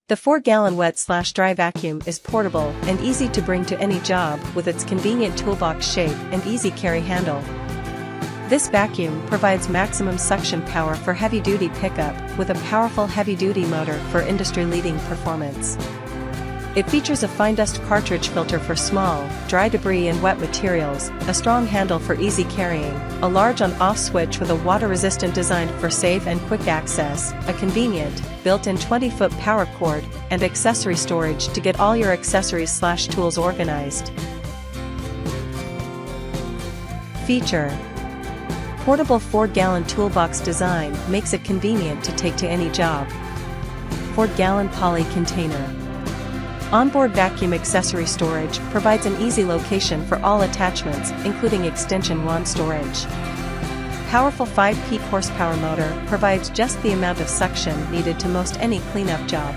The 4-gallon wet/dry vacuum is portable and easy to bring to any job with its convenient toolbox shape and easy carry handle. This vacuum provides maximum suction power for heavy-duty pickup with a powerful heavy-duty motor for industry-leading performance. It features a fine dust cartridge filter for small, dry debris and wet materials, a strong handle for easy carrying, a large on-off switch with a water-resistant design for safe and quick access, a convenient, built-in 20-foot power cord, and accessory storage to get all your accessories/tools organized. Feature: portable 4-gallon toolbox design makes it convenient to take to any job. 4-gallon poly container. Onboard vacuum accessory storage provides an easy location for all attachments, including extension wand storage. Powerful 5 peak horsepower motor provides just the amount of suction needed to most any cleanup job.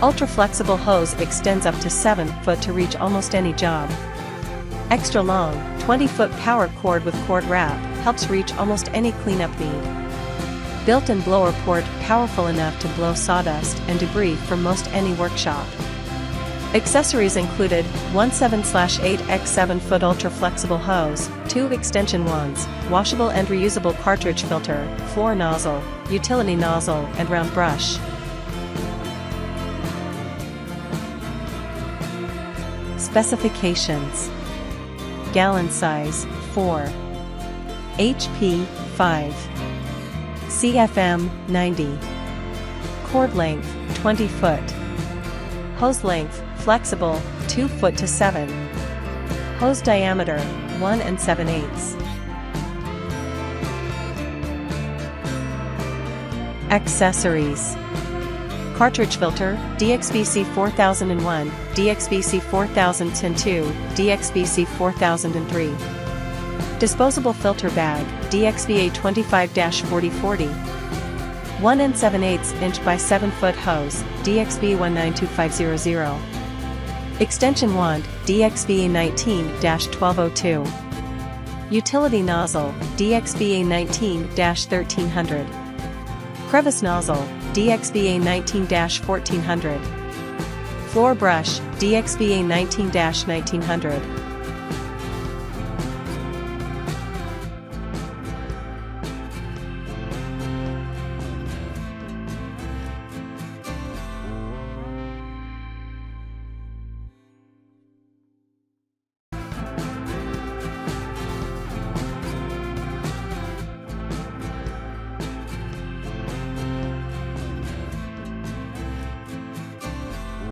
Ultra-flexible hose extends up to 7 foot to reach almost any job. Extra long, 20-foot power cord with cord wrap helps reach almost any cleanup need. Built-in blower port powerful enough to blow sawdust and debris from most any workshop. Accessories included: 1 7/8 x 7-foot ultra-flexible hose, 2 extension wands, washable and reusable cartridge filter, floor nozzle, utility nozzle and round brush. Specifications: gallon size 4, HP 5, CFM 90, cord length 20 foot, hose length flexible 2 foot to 7, hose diameter 1 7/8. Accessories: cartridge filter, DXVC4001, DXVC4002, DXVC4003. Disposable filter bag, DXVA25-4040. 1 7/8 inch by 7 foot hose, DXV192500. Extension wand, DXVA19-1202. Utility nozzle, DXVA19-1300. Crevice nozzle, DXVA19-1400. Floor brush, DXVA19-1900.